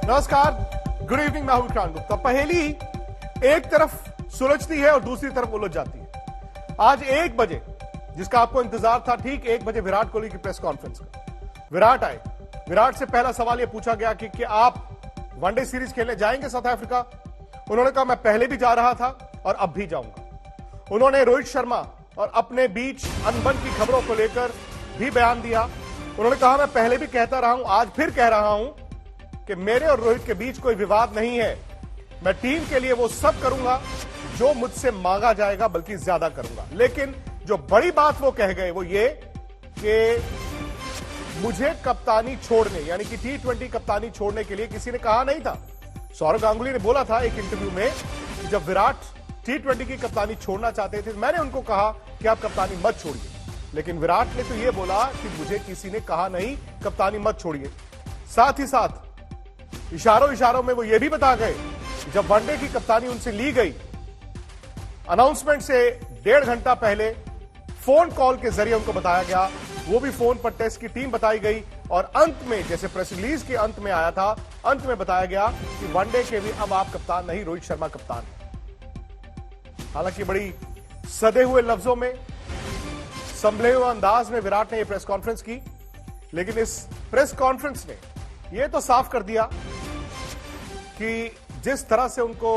नमस्कार, good evening. मैं हूं विक्रांत गुप्ता। पहेली एक तरफ सुलझती है और दूसरी तरफ उलझ जाती है। आज 1 बजे, जिसका आपको इंतजार था, ठीक 1 बजे विराट कोहली की प्रेस कॉन्फ्रेंस का। विराट आए। विराट से पहला सवाल यह पूछा गया कि आप वनडे सीरीज खेलने जाएंगे साउथ अफ्रीका। उन्होंने कहा मैं पहले भी जा रहा था और अब भी जाऊंगा। उन्होंने रोहित शर्मा और अपने बीच अनबन की खबरों को लेकर भी बयान दिया। उन्होंने कहा मैं पहले भी कहता रहा हूं, आज फिर कह रहा हूं कि मेरे और रोहित के बीच कोई विवाद नहीं है। मैं टीम के लिए वो सब करूंगा जो मुझसे मांगा जाएगा, बल्कि ज्यादा करूंगा। लेकिन जो बड़ी बात वो कह गए वो ये कि मुझे कप्तानी छोड़ने, यानी कि T20 कप्तानी छोड़ने के लिए किसी ने कहा नहीं था। सौरव गांगुली ने बोला था एक इंटरव्यू में कि जब विराट T20 की कप्तानी छोड़ना चाहते थे, मैंने उनको कहा कि आप कप्तानी मत छोड़िए। लेकिन विराट ने तो यह बोला कि मुझे किसी ने कहा नहीं कप्तानी मत छोड़िए। साथ ही साथ इशारों में वो ये भी बता गए कि जब वनडे की कप्तानी उनसे ली गई, अनाउंसमेंट से 1.5 घंटा पहले फोन कॉल के जरिए उनको बताया गया, वो भी फोन पर टेस्ट की टीम बताई गई और अंत में, जैसे प्रेस रिलीज के अंत में आया था, अंत में बताया गया कि वनडे के भी अब आप कप्तान नहीं, रोहित शर्मा कप्तान है। हालांकि बड़ी सदे हुए लफ्जों में, संभले हुए अंदाज में विराट ने यह प्रेस कॉन्फ्रेंस की। लेकिन इस प्रेस कॉन्फ्रेंस ने यह तो साफ कर दिया कि जिस तरह से उनको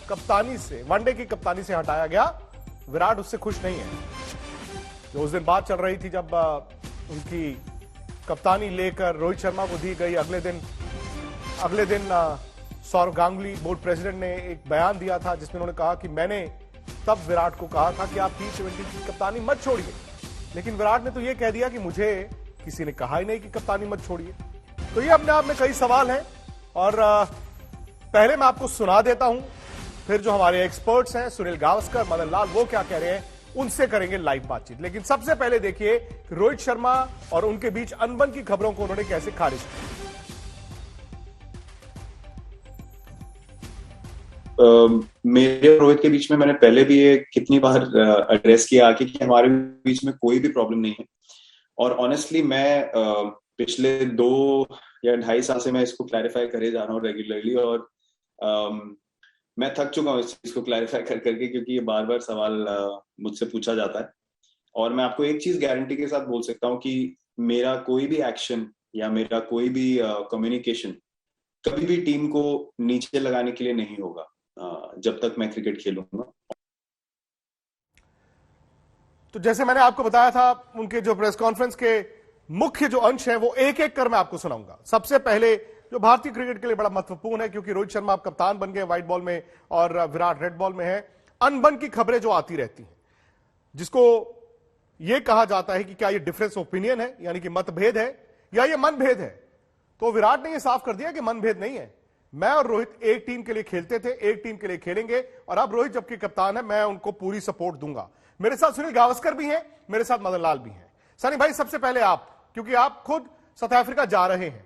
कप्तानी से, वनडे की कप्तानी से हटाया गया, विराट उससे खुश नहीं है। जो उस दिन बात चल रही थी जब उनकी कप्तानी लेकर रोहित शर्मा को दी गई, अगले दिन सौरव गांगुली, बोर्ड प्रेसिडेंट, ने एक बयान दिया था जिसमें उन्होंने कहा कि मैंने तब विराट को कहा था कि आप T20 की कप्तानी मत छोड़िए। लेकिन विराट ने तो यह कह दिया कि मुझे किसी ने कहा ही नहीं कि कप्तानी मत छोड़िए। तो ये अपने आप में कई सवाल हैं और पहले मैं आपको सुना देता हूं, फिर जो हमारे एक्सपर्ट्स हैं सुनील गावस्कर, मदन लाल, वो क्या कह रहे हैं, उनसे करेंगे लाइव बातचीत। लेकिन सबसे पहले देखिए रोहित शर्मा और उनके बीच अनबन की खबरों को उन्होंने कैसे खारिज किया। मेरे और रोहित के बीच में मैंने पहले भी ये कितनी बार एड्रेस किया आके कि हमारे बीच में कोई भी प्रॉब्लम नहीं है। और ऑनेस्टली मैं पिछले 2 या 2.5 साल से मैं इसको क्लैरिफाई करे जा रहा हूँ रेगुलरली, और मैं थक चुका हूँ इस चीज को क्लैरिफाई कर करके, क्योंकि ये बार बार सवाल मुझसे पूछा जाता है। और मैं आपको एक चीज गारंटी के साथ बोल सकता हूँ कि मेरा कोई भी एक्शन या मेरा कोई भी कम्युनिकेशन कभी भी टीम को नीचे लगाने के लिए नहीं होगा जब तक मैं क्रिकेट खेलूंगा। तो जैसे मैंने आपको बताया था, उनके जो प्रेस कॉन्फ्रेंस के मुख्य जो अंश है वो एक एक कर मैं आपको सुनाऊंगा। सबसे पहले जो भारतीय क्रिकेट के लिए बड़ा महत्वपूर्ण है, क्योंकि रोहित शर्मा अब कप्तान बन गए व्हाइट बॉल में और विराट रेड बॉल में है, अनबन की खबरें जो आती रहती हैं, जिसको यह कहा जाता है कि क्या यह डिफरेंस ओपिनियन है, यानी कि मतभेद है, या यह मनभेद है। तो विराट ने यह साफ कर दिया कि मनभेद नहीं है। मैं और रोहित एक टीम के लिए खेलते थे, एक टीम के लिए खेलेंगे, और अब रोहित जबकि कप्तान है, मैं उनको पूरी सपोर्ट दूंगा। मेरे साथ सुनील गावस्कर भी हैं, मेरे साथ मदन लाल भी हैं। सनी भाई, सबसे पहले आप, क्योंकि आप खुद साउथ अफ्रीका जा रहे हैं,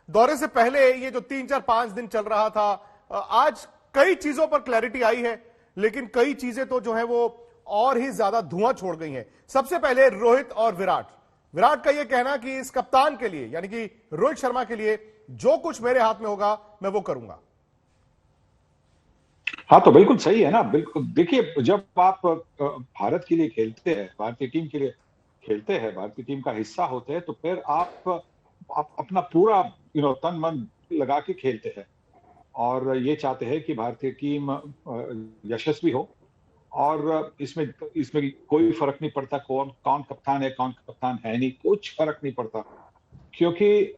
दौरे से पहले ये जो 3-4-5 दिन चल रहा था, आज कई चीजों पर क्लैरिटी आई है, लेकिन कई चीजें तो जो है वो और ही ज्यादा धुआं छोड़ गई हैं। सबसे पहले रोहित और विराट का यह कहना कि इस कप्तान के लिए, यानी कि रोहित शर्मा के लिए, जो कुछ मेरे हाथ में होगा मैं वो करूंगा। हाँ, तो बिल्कुल सही है ना। बिल्कुल, देखिए, जब आप भारत के लिए खेलते हैं, भारतीय टीम के लिए खेलते हैं, भारतीय टीम का हिस्सा होते हैं, तो फिर आप अपना पूरा तन मन लगा के खेलते हैं और ये चाहते हैं कि भारतीय टीम यशस्वी हो। और इसमें कोई फर्क नहीं पड़ता कौन कप्तान है, कौन कप्तान है नहीं, कुछ फर्क नहीं पड़ता, क्योंकि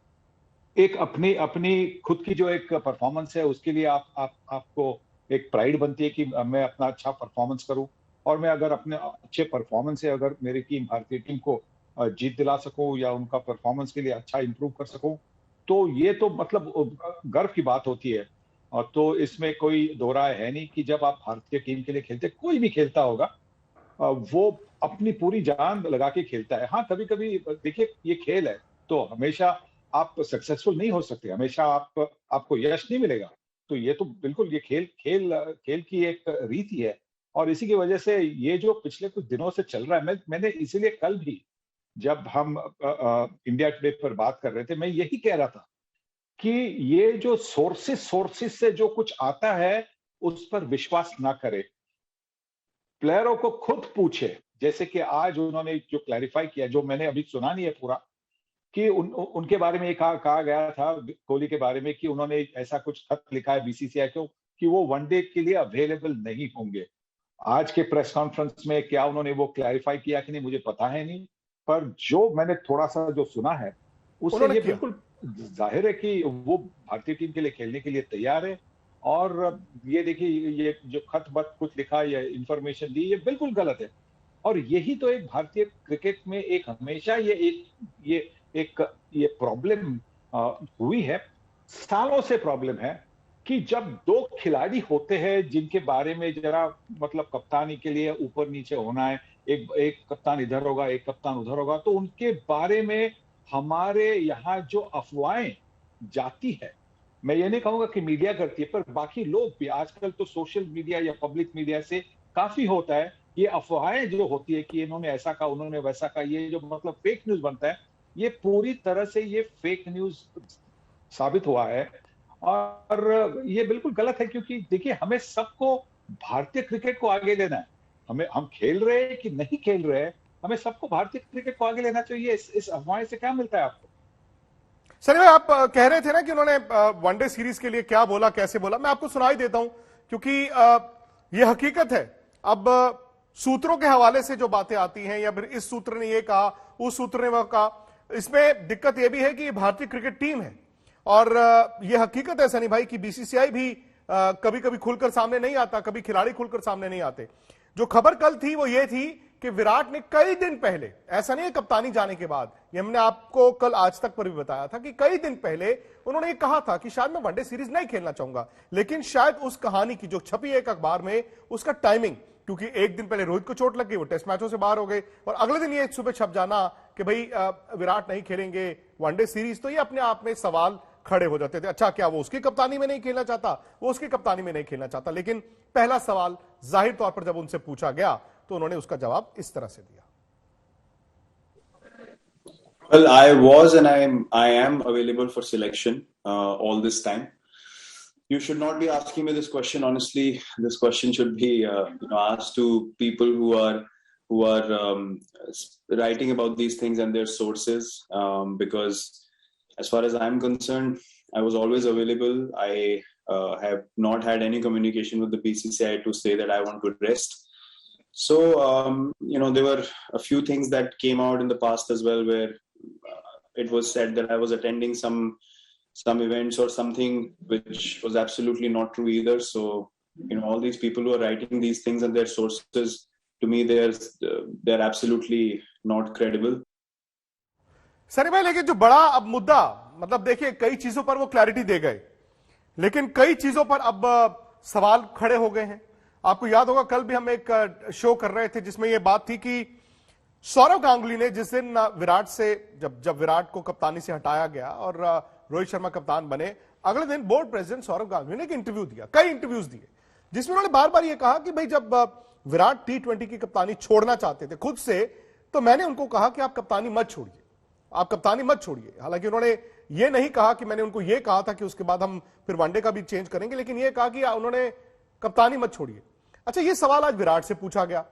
एक अपनी खुद की जो एक परफॉर्मेंस है उसके लिए आपको एक प्राइड बनती है कि मैं अपना अच्छा परफॉर्मेंस करूं, और मैं अगर अपने अच्छे परफॉर्मेंस से अगर मेरी टीम, भारतीय टीम को जीत दिला सकूं या उनका परफॉर्मेंस के लिए अच्छा इंप्रूव कर सकूं, तो ये तो मतलब गर्व की बात होती है। और तो इसमें कोई दो राय है नहीं कि जब आप भारतीय टीम के लिए खेलते, कोई भी खेलता होगा, वो अपनी पूरी जान लगा के खेलता है। हाँ, कभी कभी देखिए, ये खेल है, तो हमेशा आप सक्सेसफुल नहीं हो सकते, हमेशा आपको यश नहीं मिलेगा। तो ये तो बिल्कुल ये खेल की एक रीति है, और इसी की वजह से ये जो पिछले कुछ दिनों से चल रहा है, मैंने इसीलिए कल भी जब हम इंडिया टुडे पर बात कर रहे थे, मैं यही कह रहा था कि ये जो सोर्सेस से जो कुछ आता है उस पर विश्वास ना करे, प्लेयरों को खुद पूछे। जैसे कि आज उन्होंने जो क्लैरिफाई किया, जो मैंने अभी सुना नहीं है पूरा, कि उनके बारे में कहा गया था कोहली के बारे में कि उन्होंने ऐसा कुछ खत लिखा है बीसीसीआई को कि वो वनडे के लिए अवेलेबल नहीं होंगे। आज के प्रेस कॉन्फ्रेंस में क्या उन्होंने वो क्लैरिफाई किया कि नहीं मुझे पता है नहीं, पर जो मैंने थोड़ा सा जो सुना है उससे ये बिल्कुल जाहिर है कि वो भारतीय टीम के लिए खेलने के लिए तैयार है। और ये देखिए, ये जो खत बत कुछ लिखा या इंफॉर्मेशन दी, ये बिल्कुल गलत है। और यही तो एक भारतीय क्रिकेट में एक हमेशा ये प्रॉब्लम हुई है, सालों से प्रॉब्लम है कि जब दो खिलाड़ी होते हैं जिनके बारे में जरा मतलब कप्तानी के लिए ऊपर नीचे होना है, एक कप्तान इधर होगा एक कप्तान उधर होगा, तो उनके बारे में हमारे यहाँ जो अफवाहें जाती है, मैं ये नहीं कहूंगा कि मीडिया करती है, पर बाकी लोग भी आजकल तो सोशल मीडिया या पब्लिक मीडिया से काफी होता है, ये अफवाहें जो होती है कि इन्होंने ऐसा कहा उन्होंने वैसा कहा, ये जो मतलब फेक न्यूज बनता है, ये पूरी तरह से ये फेक न्यूज साबित हुआ है। और ये बिल्कुल गलत है, क्योंकि देखिए हमें सबको भारतीय क्रिकेट को आगे लेना है। हम खेल रहे हैं कि नहीं खेल रहे हैं, हमें सबको भारतीय क्रिकेट को आगे लेना चाहिए। इस अफवाह से क्या मिलता है आपको? सनी भाई, आप कह रहे थे ना कि उन्होंने वनडे सीरीज के लिए क्या बोला कैसे बोला, मैं आपको सुनाई देता हूं क्योंकि ये हकीकत है। अब सूत्रों के हवाले से जो बातें आती हैं या फिर इस सूत्र ने ये कहा उस सूत्र ने वह कहा, इसमें दिक्कत यह भी है कि ये भारतीय क्रिकेट टीम है और यह हकीकत है सनी भाई कि बीसीसीआई भी कभी कभी खुलकर सामने नहीं आता, कभी खिलाड़ी खुलकर सामने नहीं आते। जो खबर कल थी वो ये थी कि विराट ने कई दिन पहले, ऐसा नहीं है कप्तानी जाने के बाद, ये हमने आपको कल आज तक पर भी बताया था कि कई दिन पहले उन्होंने ये कहा था कि शायद मैं वनडे सीरीज नहीं खेलना चाहूंगा, लेकिन शायद उस कहानी की जो छपी है एक अखबार में, उसका टाइमिंग, क्योंकि एक दिन पहले रोहित को चोट लग गई, वो टेस्ट मैचों से बाहर हो गए, और अगले दिन ये सुबह छप जाना कि भाई विराट नहीं खेलेंगे वनडे सीरीज, तो ये अपने आप में सवाल खड़े हो जाते थे। अच्छा, क्या वो उसकी कप्तानी में नहीं खेलना चाहता? वो उसकी कप्तानी में नहीं खेलना चाहता। लेकिन पहला सवाल जाहिर तौर पर जब उनसे पूछा गया तो उन्होंने उसका जवाब इस तरह से दिया। Well, I was and I am available for selection all this time. You should not be asking me this question. Honestly, this question should be asked to people who are writing about these things and their sources. Because as far as I'm concerned, I was always available. I have not had any communication with the BCCI to say that I want to rest. So there were a few things that came out in the past as well, where it was said that I was attending some events or something, which was absolutely not true either. So all these people who are writing these things and their sources, to me they're absolutely not credible. Sunny भाई, लेकिन जो बड़ा अब मुद्दा, मतलब देखिए कई चीजों पर वो क्लैरिटी दे गए, लेकिन कई चीजों पर अब सवाल खड़े हो गए हैं। आपको याद होगा कल भी हम एक शो कर रहे थे जिसमें यह बात थी कि सौरव गांगुली ने जिस दिन विराट से जब विराट को कप्तानी से हटाया गया और रोहित शर्मा कप्तान बने, अगले दिन बोर्ड प्रेसिडेंट सौरव गांगुली ने एक इंटरव्यू दिया, कई इंटरव्यूज दिए, जिसमें उन्होंने बार बार यह कहा कि भाई जब विराट T20 की कप्तानी छोड़ना चाहते थे खुद से, तो मैंने उनको कहा कि आप कप्तानी मत छोड़िए, आप कप्तानी मत छोड़िए। हालांकि उन्होंने ये नहीं कहा कि मैंने उनको ये कहा था कि उसके बाद हम फिर वनडे का भी चेंज करेंगे, लेकिन ये कहा कि उन्होंने कप्तानी मत छोड़िए। अच्छा, ये सवाल आज विराट से पूछा गया।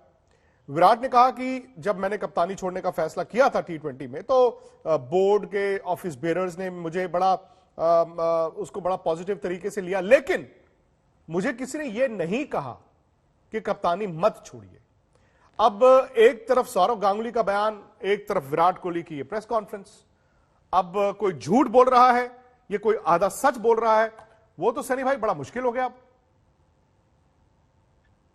विराट ने कहा कि जब मैंने कप्तानी छोड़ने का फैसला किया था T20 में, तो बोर्ड के ऑफिस बेयरर्स ने मुझे उसको बड़ा पॉजिटिव तरीके से लिया, लेकिन मुझे किसी ने यह नहीं कहा कि कप्तानी मत छोड़िए। अब एक तरफ सौरव गांगुली का बयान, एक तरफ विराट कोहली की ये प्रेस कॉन्फ्रेंस। अब कोई झूठ बोल रहा है, ये कोई आधा सच बोल रहा है, वो तो सनी भाई बड़ा मुश्किल हो गया अब।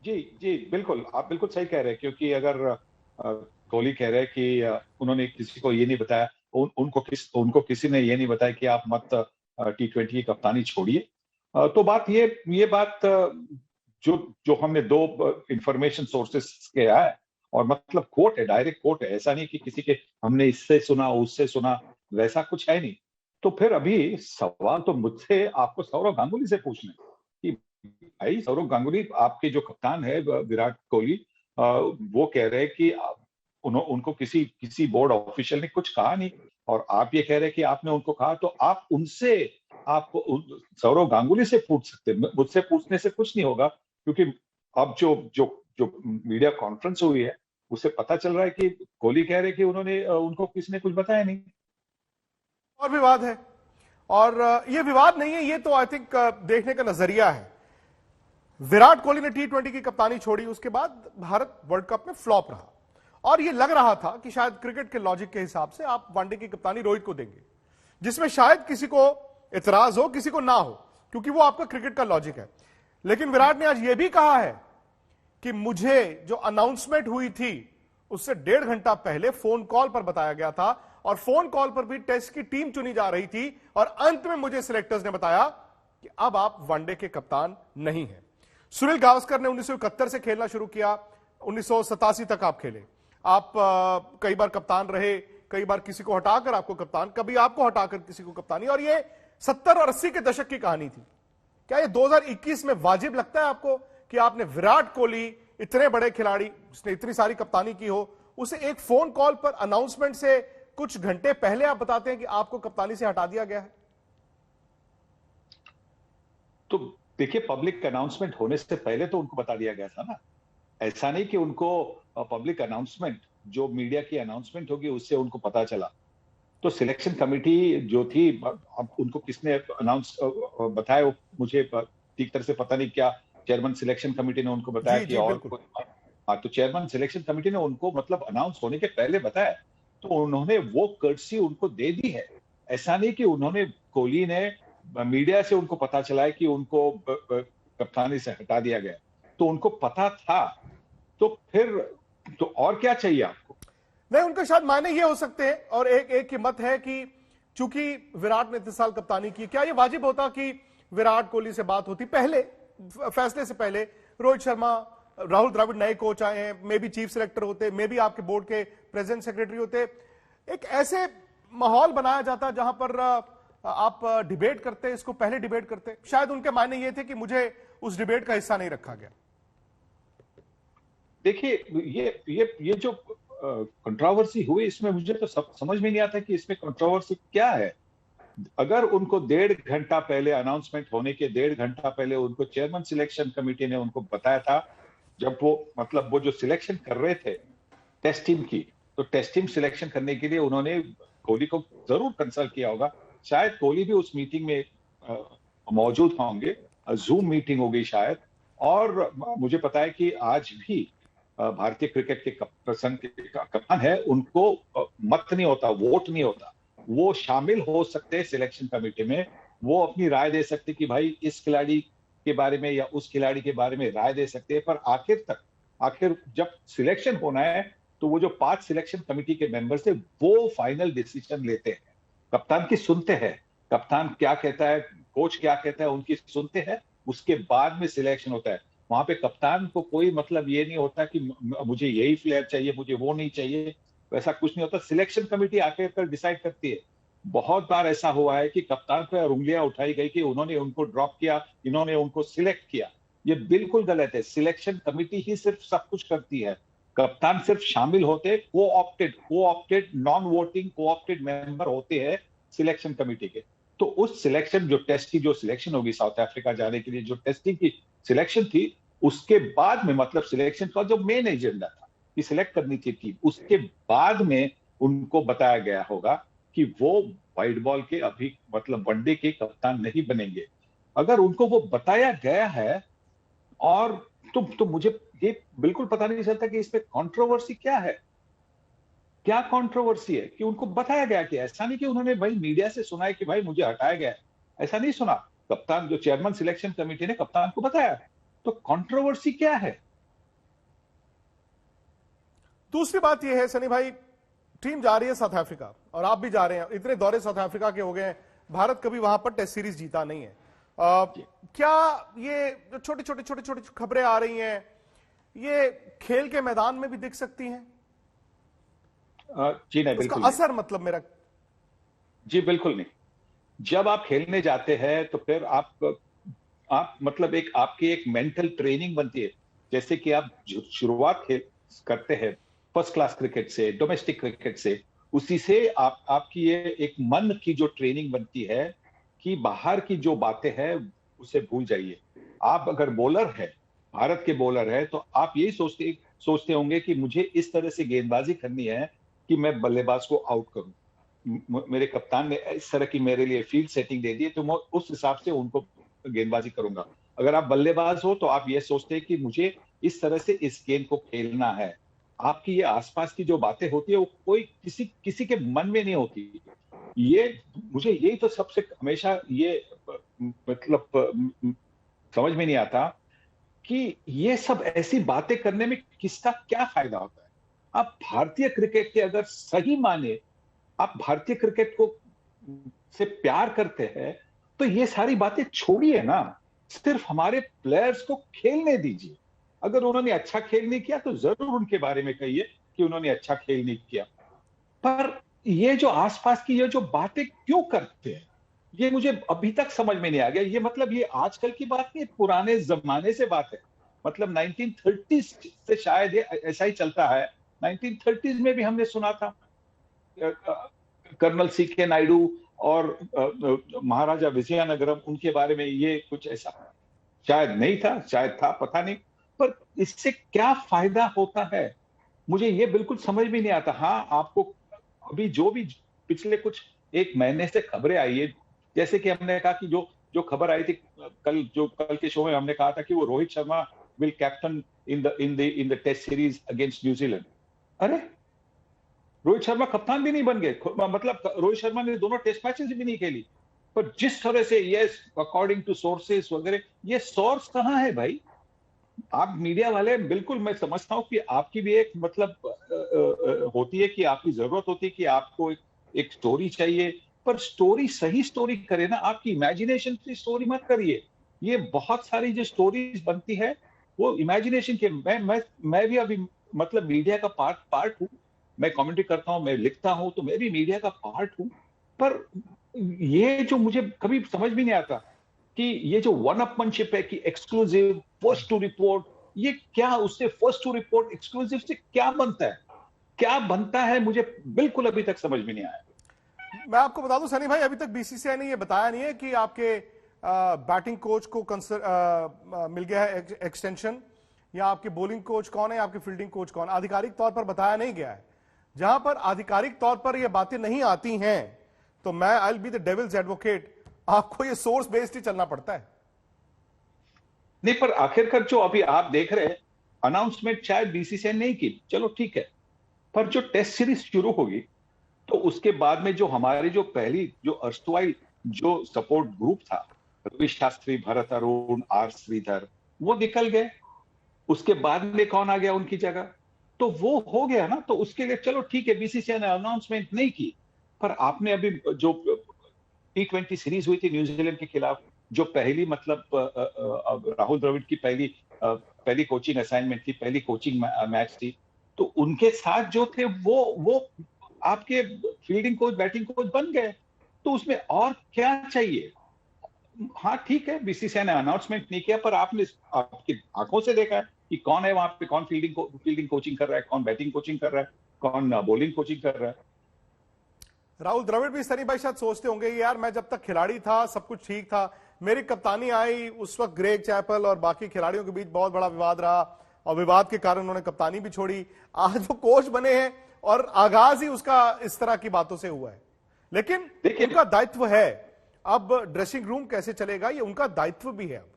जी बिल्कुल, आप बिल्कुल सही कह रहे हैं, क्योंकि अगर कोहली कह रहे हैं कि उन्होंने किसी को ये नहीं बताया, उनको किसी ने ये नहीं बताया कि आप मत T20 की कप्तानी छोड़िए, तो ये बात जो हमने दो इंफॉर्मेशन सोर्सेस के है, और मतलब कोट है, डायरेक्ट कोट है, ऐसा नहीं कि किसी के हमने इससे सुना उससे सुना, वैसा कुछ है नहीं। तो फिर अभी सवाल तो मुझसे आपको सौरव गांगुली से पूछना है कि भाई सौरव गांगुली, आपके जो कप्तान है विराट कोहली, वो कह रहे हैं कि उनको किसी बोर्ड ऑफिशियल ने कुछ कहा नहीं, और आप ये कह रहे हैं कि आपने उनको कहा, तो आप उनसे आप सौरव गांगुली से पूछ सकते हैं, मुझसे पूछने से कुछ नहीं होगा, क्योंकि अब जो जो जो मीडिया कॉन्फ्रेंस हुई है उससे पता चल रहा है कि कोहली कह रहे कि उन्होंने उनको किसी ने कुछ बताया नहीं। और विवाद है, और ये विवाद नहीं है, ये तो आई थिंक देखने का नजरिया है। विराट कोहली ने T20 की कप्तानी छोड़ी, उसके बाद भारत वर्ल्ड कप में फ्लॉप रहा, और ये लग रहा था कि शायद क्रिकेट के लॉजिक के हिसाब से आप वनडे की कप्तानी रोहित को देंगे, जिसमें शायद किसी को इतराज हो, किसी को ना हो, क्योंकि वो आपका क्रिकेट का लॉजिक है। लेकिन विराट ने आज यह भी कहा है कि मुझे जो अनाउंसमेंट हुई थी उससे 1.5 घंटा पहले फोन कॉल पर बताया गया था, और फोन कॉल पर भी टेस्ट की टीम चुनी जा रही थी, और अंत में मुझे सिलेक्टर्स ने बताया कि अब आप वनडे के कप्तान नहीं हैं। सुनील गावस्कर ने 1971 से खेलना शुरू किया, 1987 तक आप खेले, आप कई बार कप्तान रहे, कई बार किसी को हटाकर आपको कप्तान, कभी आपको हटाकर किसी को कप्तानी, और ये 70 और 80 के दशक की कहानी थी। क्या ये 2021 में वाजिब लगता है आपको कि आपने विराट कोहली, इतने बड़े खिलाड़ी, उसने इतनी सारी कप्तानी की हो, उसे एक फोन कॉल पर अनाउंसमेंट से कुछ घंटे पहले आप बताते हैं कि आपको कप्तानी से हटा दिया गया है? तो देखिए, पब्लिक अनाउंसमेंट होने से पहले तो उनको बता दिया गया था ना। ऐसा नहीं कि उनको पब्लिक अनाउंसमेंट, जो मीडिया की अनाउंसमेंट होगी उससे उनको पता चला। तो सिलेक्शन कमेटी जो थी, अब उनको किसने अनाउंस बताया मुझे ठीक तरह से पता नहीं, क्या चेयरमैन सिलेक्शन कमेटी ने उनको बताया कि और हाँ, तो चेयरमैन सिलेक्शन कमेटी ने उनको मतलब अनाउंस होने के पहले बताया, तो उन्होंने वो कर्टसी उनको दे दी है। ऐसा नहीं कि उन्होंने, कोहली ने मीडिया से उनको पता चला है कि उनको कप्तानी से हटा दिया गया, तो उनको पता था। तो फिर तो और क्या चाहिए आपको? नहीं, उनका शायद मायने ये हो सकते हैं, और एक ही मत है कि चूंकि विराट ने इतने साल कप्तानी की, क्या ये वाजिब होता कि विराट कोहली से बात होती पहले, फैसले से पहले? रोहित शर्मा, राहुल द्रविड़ नए कोच आए हैं, मे बी चीफ सिलेक्टर होते, मे बी आपके बोर्ड के प्रेसिडेंट सेक्रेटरी होते, एक ऐसे माहौल बनाया जाता जहां पर आप डिबेट करते, इसको पहले डिबेट करते। शायद उनके मायने ये थे कि मुझे उस डिबेट का हिस्सा नहीं रखा गया। देखिए, ये जो कंट्रोवर्सी हुई, इसमें मुझे तो समझ में नहीं आता कि इसमें कंट्रोवर्सी क्या है। अगर उनको 1.5 घंटा पहले, अनाउंसमेंट होने के 1.5 घंटा पहले उनको चेयरमैन सिलेक्शन कमेटी ने उनको बताया था, जब वो मतलब वो जो सिलेक्शन कर रहे थे टेस्ट टीम की, तो टेस्ट टीम सिलेक्शन करने के लिए उन्होंने कोहली को जरूर कंसल्ट किया होगा। शायद कोहली भी उस मीटिंग में मौजूद होंगे, जूम मीटिंग होगी शायद। और मुझे पता है कि आज भी भारतीय क्रिकेट के कप्तान है, उनको मत नहीं होता, वोट नहीं होता, वो शामिल हो सकते हैं सिलेक्शन कमेटी में, वो अपनी राय दे सकते कि भाई इस खिलाड़ी के बारे में या उस खिलाड़ी के बारे में राय दे सकते हैं। पर आखिर जब सिलेक्शन होना है तो वो जो 5 सिलेक्शन कमेटी के मेंबर्स है वो फाइनल डिसीजन लेते हैं, कप्तान की सुनते हैं, कप्तान क्या कहता है, कोच क्या कहता है, उनकी सुनते हैं, उसके बाद में सिलेक्शन होता है। वहां पे कप्तान को कोई मतलब ये नहीं होता कि मुझे यही प्लेयर चाहिए, मुझे वो नहीं चाहिए, वैसा कुछ नहीं होता। सिलेक्शन कमेटी आकर डिसाइड करती है। बहुत बार ऐसा हुआ है कि कप्तान पर उंगलियां उठाई गई कि उन्होंने उनको ड्रॉप किया, इन्होंने उनको सिलेक्ट किया। ये बिल्कुल गलत है। सिलेक्शन कमेटी ही सिर्फ सब कुछ करती है, कप्तान सिर्फ शामिल होते, को-ऑप्टेड नॉन वोटिंग को-ऑप्टेड मेंबर होते हैं सिलेक्शन कमेटी के। तो उस सिलेक्शन, जो टेस्ट की जो सिलेक्शन होगी साउथ अफ्रीका जाने के लिए, जो टेस्टिंग की सिलेक्शन थी, उसके बाद में मतलब सिलेक्शन का जो मेन एजेंडा था कि सिलेक्ट करनी थी टीम, उसके बाद में उनको बताया गया होगा कि वो व्हाइट बॉल के अभी मतलब वनडे के कप्तान नहीं बनेंगे। अगर उनको वो बताया गया है, और तो मुझे ये बिल्कुल पता नहीं चलता कि इसमें कंट्रोवर्सी क्या है। क्या कंट्रोवर्सी है कि उनको बताया गया कि, ऐसा नहीं कि उन्होंने भाई मीडिया से सुना है कि भाई मुझे हटाया गया है, ऐसा नहीं सुना। कप्तान, जो चेयरमैन सिलेक्शन कमेटी ने कप्तान को बताया, तो कंट्रोवर्सी क्या है? दूसरी बात यह है सनी भाई, टीम जा रही है साउथ अफ्रीका, और आप भी जा रहे हैं, इतने दौरे साउथ अफ्रीका के हो गए हैं, भारत कभी वहां पर टेस्ट सीरीज जीता नहीं है। क्या ये जो छोटी छोटी खबरें आ रही हैं, ये खेल के मैदान में भी दिख सकती हैं? जी नहीं, बिल्कुल उसका असर मतलब मेरा जी बिल्कुल नहीं। जब आप खेलने जाते हैं तो फिर आप मतलब आपकी एक मेंटल ट्रेनिंग बनती है। जैसे कि आप शुरुआत करते हैं फर्स्ट क्लास क्रिकेट से, डोमेस्टिक क्रिकेट से, उसी से आपकी ये एक मन की जो ट्रेनिंग बनती है, कि बाहर की जो बातें हैं उसे भूल जाइए। आप अगर बॉलर है, भारत के बॉलर है, तो आप यही सोचते होंगे कि मुझे इस तरह से गेंदबाजी करनी है कि मैं बल्लेबाज को आउट करूं। मेरे कप्तान ने इस तरह की मेरे लिए फील्ड सेटिंग दे दी है, तो मैं उस हिसाब से उनको गेंदबाजी करूंगा। अगर आप बल्लेबाज हो तो आप ये सोचते हैं कि मुझे इस तरह से इस गेंद को खेलना है। आपकी ये आसपास की जो बातें होती है वो कोई किसी किसी के मन में नहीं होती। ये मुझे यही तो सबसे हमेशा ये मतलब समझ में नहीं आता कि ये सब ऐसी बातें करने में किसका क्या फायदा होता है। आप भारतीय क्रिकेट के अगर सही माने आप भारतीय क्रिकेट को से प्यार करते हैं तो ये सारी बातें छोड़िए ना। सिर्फ हमारे प्लेयर्स को खेलने दीजिए। अगर उन्होंने अच्छा खेल नहीं किया तो जरूर उनके बारे में कहिए कि उन्होंने अच्छा खेल नहीं किया। पर ये जो आसपास की ये जो बातें क्यों करते हैं, ये मुझे अभी तक समझ में नहीं आ गया। ये मतलब ये आजकल की बात नहीं, पुराने जमाने से बात है। मतलब 1930 से शायद ये ऐसा ही चलता है। 1930 में भी हमने सुना था कर्नल सी के नायडू और महाराजा विजयानगरम, उनके बारे में ये कुछ ऐसा शायद नहीं था, शायद था, पता नहीं। पर इससे क्या फायदा होता है मुझे ये बिल्कुल समझ में नहीं आता। हाँ, आपको अभी जो भी पिछले कुछ एक महीने से खबरें आई है, जैसे कि हमने कहा कि जो जो खबर आई थी कल के शो में हमने कहा था कि वो Rohit Sharma will captain in the test series against New Zealand. अरे रोहित शर्मा कप्तान भी नहीं बन गए, मतलब रोहित शर्मा ने दोनों टेस्ट मैचेस भी नहीं खेली। पर जिस तरह से ये अकॉर्डिंग टू सोर्सेस वगैरह, ये सोर्स कहाँ है भाई? आप मीडिया वाले, बिल्कुल मैं समझता हूं कि आपकी भी एक मतलब होती है कि आपकी जरूरत होती है कि आपको एक स्टोरी चाहिए, पर स्टोरी सही स्टोरी करे ना। आपकी इमेजिनेशन की स्टोरी मत करिए। ये बहुत सारी जो स्टोरीज बनती है वो इमेजिनेशन के। मैं भी अभी मतलब मीडिया का पार्ट हूँ। मैं कमेंट्री करता हूँ, मैं लिखता हूँ, तो मैं भी मीडिया का पार्ट हूँ। पर ये जो मुझे कभी समझ भी नहीं आता कि ये जो वन अपमनशिप है कि एक्सक्लूसिव फर्स्ट टू रिपोर्ट, ये क्या, उससे फर्स्ट टू रिपोर्ट एक्सक्लूसिव से क्या बनता है? क्या बनता है मुझे बिल्कुल अभी तक समझ में नहीं आया। मैं आपको बता दूं सनी भाई, अभी तक बीसीसीआई ने यह बताया नहीं है कि आपके बैटिंग कोच को मिल गया है एक्सटेंशन, या आपके बॉलिंग कोच कौन है, आपके फील्डिंग कोच कौन, आधिकारिक तौर पर बताया नहीं गया है। जहां पर आधिकारिक तौर पर यह बातें नहीं आती हैं तो मैं I will be the devil's advocate, आपको ये सोर्स बेस्ड ही चलना पड़ता है। नहीं, पर आखिरकार जो अभी आप देख रहे हैं अनाउंसमेंट शायद बीसीसीआई नहीं की, चलो ठीक है। पर जो टेस्ट सीरीज शुरू होगी तो उसके बाद में जो हमारे जो पहली जो अर्स्टवाइल जो सपोर्ट ग्रुप था, रवि शास्त्री, भरत अरुण, आर श्रीधर, वो निकल गए। उसके बाद में कौन आ गया उनकी जगह? तो वो हो गया ना। तो उसके लिए चलो ठीक है, बीसीसीआई ने अनाउंसमेंट नहीं की। पर आपने अभी जो T20 सीरीज हुई थी न्यूजीलैंड के खिलाफ, जो पहली मतलब राहुल द्रविड़ की पहली कोचिंग असाइनमेंट थी, पहली कोचिंग मैच थी, तो उनके साथ जो थे वो आपके फील्डिंग कोच, बैटिंग कोच बन गए। तो उसमें और क्या चाहिए? हाँ ठीक है, बीसीसीआई ने अनाउंसमेंट नहीं किया, पर आपने आपकी आंखों से देखा है कि कौन है वहां पे, कौन फील्डिंग कोचिंग कर रहा है, कौन बैटिंग कोचिंग कर रहा है, कौन बॉलिंग कोचिंग कर रहा है। राहुल द्रविड़ भी सनी भाई शायद सोचते होंगे यार, मैं जब तक खिलाड़ी था सब कुछ ठीक था, मेरी कप्तानी आई उस वक्त ग्रेग चैपल और बाकी खिलाड़ियों के बीच बहुत बड़ा विवाद रहा और विवाद के कारण उन्होंने कप्तानी भी छोड़ी। आज वो कोच बने हैं और आगाज ही उसका इस तरह की बातों से हुआ है। लेकिन उनका दायित्व है, अब ड्रेसिंग रूम कैसे चलेगा ये उनका दायित्व भी है। अब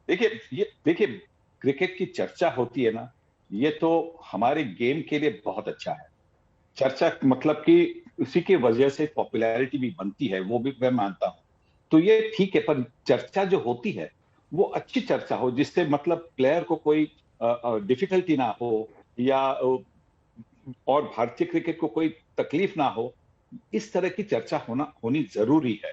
देखिए क्रिकेट की चर्चा होती है ना, ये तो हमारे गेम के लिए बहुत अच्छा है। चर्चा मतलब कि उसी की वजह से पॉपुलैरिटी भी बनती है, वो भी मैं मानता हूं। तो ये ठीक है, पर चर्चा जो होती है वो अच्छी चर्चा हो, जिससे मतलब प्लेयर को कोई डिफिकल्टी ना हो, या और भारतीय क्रिकेट को कोई तकलीफ ना हो। इस तरह की चर्चा होनी जरूरी है।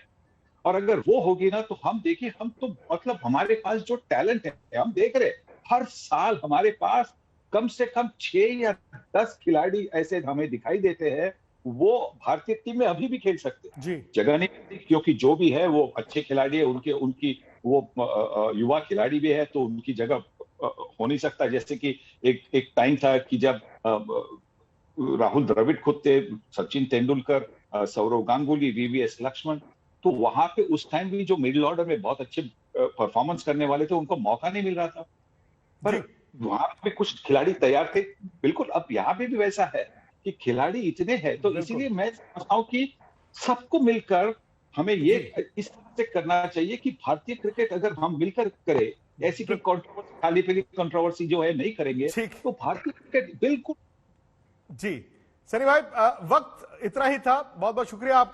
और अगर वो होगी ना तो हम देखिए, हम तो मतलब हमारे पास जो टैलेंट है, हम देख रहे हर साल हमारे पास कम से कम 6 या 10 खिलाड़ी ऐसे हमें दिखाई देते हैं, वो भारतीय टीम में अभी भी खेल सकते हैं जी। जगह नहीं मिलती, क्योंकि जो भी है वो अच्छे खिलाड़ी है, उनकी वो युवा खिलाड़ी भी है, तो उनकी जगह हो नहीं सकता। जैसे कि एक टाइम था कि जब राहुल द्रविड़ खुद थे, सचिन तेंदुलकर, सौरव गांगुली, वीवीएस लक्ष्मण, तो वहां पे उस टाइम भी जो मिडिल ऑर्डर में बहुत अच्छे परफॉर्मेंस करने वाले थे उनको मौका नहीं मिल रहा था, पर वहां पे कुछ खिलाड़ी तैयार थे। बिल्कुल अब यहाँ पे भी वैसा है कि खिलाड़ी इतने हैं, तो इसीलिए मैं समझता हूँ कि सबको मिलकर हमें ये इस तरह से करना चाहिए कि भारतीय क्रिकेट अगर हम मिलकर करें, ऐसी कोई कंट्रोवर्सी, खाली पीली कंट्रोवर्सी जो है नहीं करेंगे, तो भारतीय क्रिकेट बिल्कुल। जी सनी भाई, वक्त इतना ही था, बहुत बहुत शुक्रिया आपका।